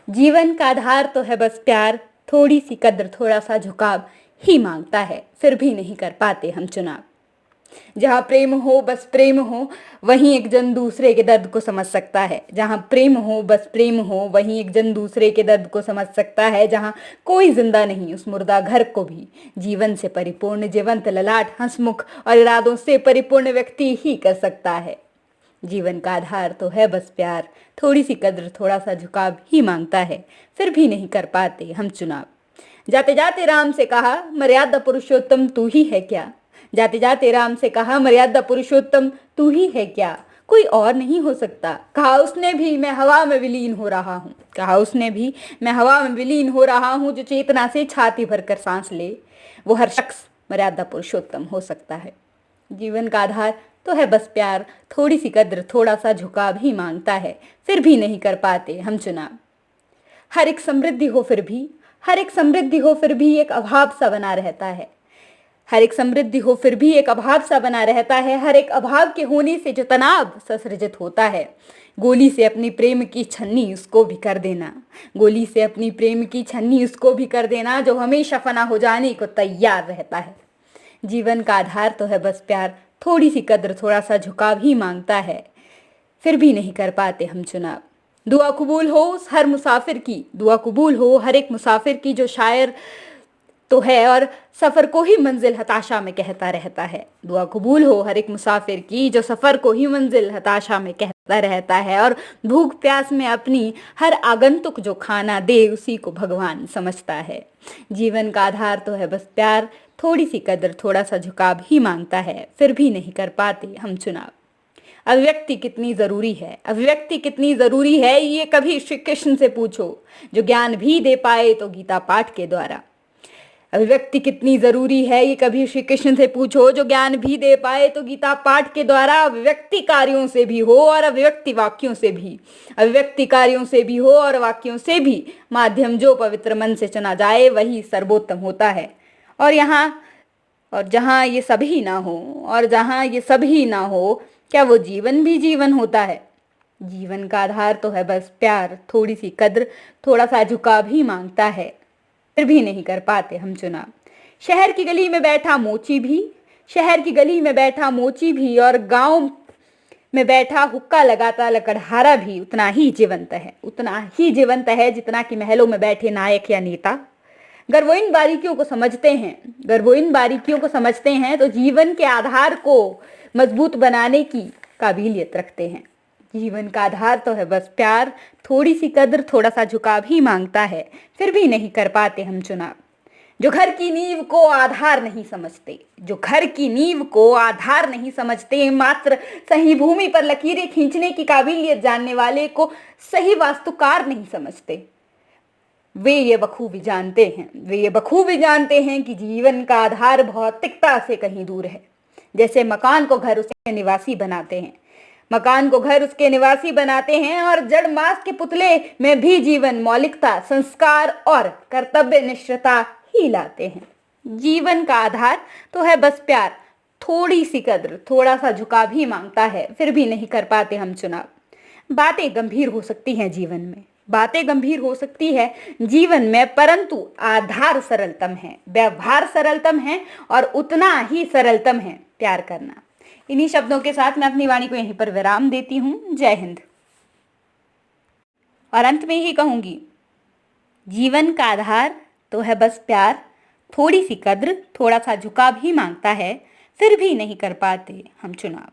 जीवन का आधार तो है बस प्यार, थोड़ी सी कद्र थोड़ा सा झुकाव ही मांगता है, फिर भी नहीं कर पाते हम चुनाव। जहाँ प्रेम हो बस प्रेम हो, वहीं एक जन दूसरे के दर्द को समझ सकता है। जहाँ प्रेम हो बस प्रेम हो, वहीं एक जन दूसरे के दर्द को समझ सकता है। जहाँ कोई जिंदा नहीं उस मुर्दा घर को भी जीवन से परिपूर्ण, जीवंत ललाट, हंसमुख और इरादों से परिपूर्ण व्यक्ति ही कर सकता है। जीवन का आधार तो है बस प्यार, थोड़ी सी कद्र थोड़ा सा झुकाव ही मांगता है, फिर भी नहीं कर पाते हम चुनाव। जाते जाते राम से कहा, मर्यादा पुरुषोत्तम तू ही है क्या। जाते जाते राम से कहा, मर्यादा पुरुषोत्तम तू ही है क्या, कोई और नहीं हो सकता। कहा उसने भी, मैं हवा में विलीन हो रहा हूँ। कहा उसने भी, मैं हवा में विलीन हो रहा हूँ। जो चेतना से छाती भरकर सांस ले, वो हर शख्स मर्यादा पुरुषोत्तम हो सकता है। जीवन का आधार तो है बस प्यार, थोड़ी सी कद्र थोड़ा सा झुकाव ही मांगता है, फिर भी नहीं कर पाते हम चुनाव। हर एक समृद्धि हो फिर भी, हर एक समृद्धि हो फिर भी एक अभाव सा बना रहता है। हर एक समृद्धि हो फिर भी एक अभाव सा बना रहता है। हर एक अभाव के होने से जो तनाव ससृजित होता है, गोली से अपनी प्रेम की छन्नी उसको भी कर देना। गोली से अपनी प्रेम की छन्नी उसको भी कर देना, जो हमेशा फना हो जाने को तैयार रहता है। जीवन का आधार तो है बस प्यार, थोड़ी सी कद्र थोड़ा सा झुकाव ही मांगता है, फिर भी नहीं कर पाते हम चुनाव। दुआ कबूल हो उस हर मुसाफिर की, दुआ कबूल हो हर एक मुसाफिर की, जो शायर तो है और सफ़र को ही मंजिल हताशा में कहता रहता है। दुआ कबूल हो हर एक मुसाफिर की, जो सफ़र को ही मंजिल हताशा में कहता रहता है। और भूख प्यास में अपनी हर आगंतुक जो खाना दे, उसी को भगवान समझता है। जीवन का आधार तो है बस प्यार, थोड़ी सी कद्र थोड़ा सा झुकाव ही मांगता है, फिर भी नहीं कर पाते हम चुनाव। अभिव्यक्ति कितनी ज़रूरी है, अभिव्यक्ति कितनी ज़रूरी है, ये कभी श्री कृष्ण से पूछो, जो ज्ञान भी दे पाए तो गीता पाठ के द्वारा। अभिव्यक्ति कितनी जरूरी है, ये कभी श्री कृष्ण से पूछो, जो ज्ञान भी दे पाए तो गीता पाठ के द्वारा। अभिव्यक्ति कार्यों से भी हो और अभिव्यक्ति वाक्यों से भी, अभिव्यक्ति कार्यों से भी हो और वाक्यों से भी, माध्यम जो पवित्र मन से चुना जाए वही सर्वोत्तम होता है। और जहाँ ये सभी ना हो, और जहाँ ये सभी ना हो, क्या वो जीवन भी जीवन होता है। जीवन का आधार तो है बस प्यार, थोड़ी सी कद्र थोड़ा सा झुकाव ही मांगता है, फिर भी नहीं कर पाते हम चुनाव। शहर की गली में बैठा मोची भी, शहर की गली में बैठा मोची भी, और गांव में बैठा हुक्का लगाता लकड़हारा भी उतना ही जीवंत है, उतना ही जीवंत है जितना कि महलों में बैठे नायक या नेता। अगर वो इन बारीकियों को समझते हैं, अगर वो इन बारीकियों को समझते हैं, तो जीवन के आधार को मजबूत बनाने की काबिलियत रखते हैं। जीवन का आधार तो है बस प्यार, थोड़ी सी कद्र थोड़ा सा झुकाव ही मांगता है, फिर भी नहीं कर पाते हम चुनाव। जो घर की नींव को आधार नहीं समझते, जो घर की नींव को आधार नहीं समझते, मात्र सही भूमि पर लकीरें खींचने की काबिलियत जानने वाले को सही वास्तुकार नहीं समझते। वे ये बखूबी जानते हैं, वे ये बखूबी जानते हैं कि जीवन का आधार भौतिकता से कहीं दूर है। जैसे मकान को घर उसके निवासी बनाते हैं, मकान को घर उसके निवासी बनाते हैं, और जड़ मांस के पुतले में भी जीवन, मौलिकता, संस्कार और कर्तव्य निष्ठता ही लाते हैं। जीवन का आधार तो है बस प्यार, थोड़ी सी कद्र थोड़ा सा झुकाव ही मांगता है, फिर भी नहीं कर पाते हम चुनाव। बातें गंभीर हो सकती हैं जीवन में, बातें गंभीर हो सकती है जीवन में, परंतु आधार सरलतम है, व्यवहार सरलतम है, और उतना ही सरलतम है प्यार करना। इन्हीं शब्दों के साथ मैं अपनी वाणी को यहीं पर विराम देती हूँ। जय हिंद। और अंत में ही कहूँगी, जीवन का आधार तो है बस प्यार, थोड़ी सी कद्र थोड़ा सा झुकाव ही मांगता है, फिर भी नहीं कर पाते हम चुनाव।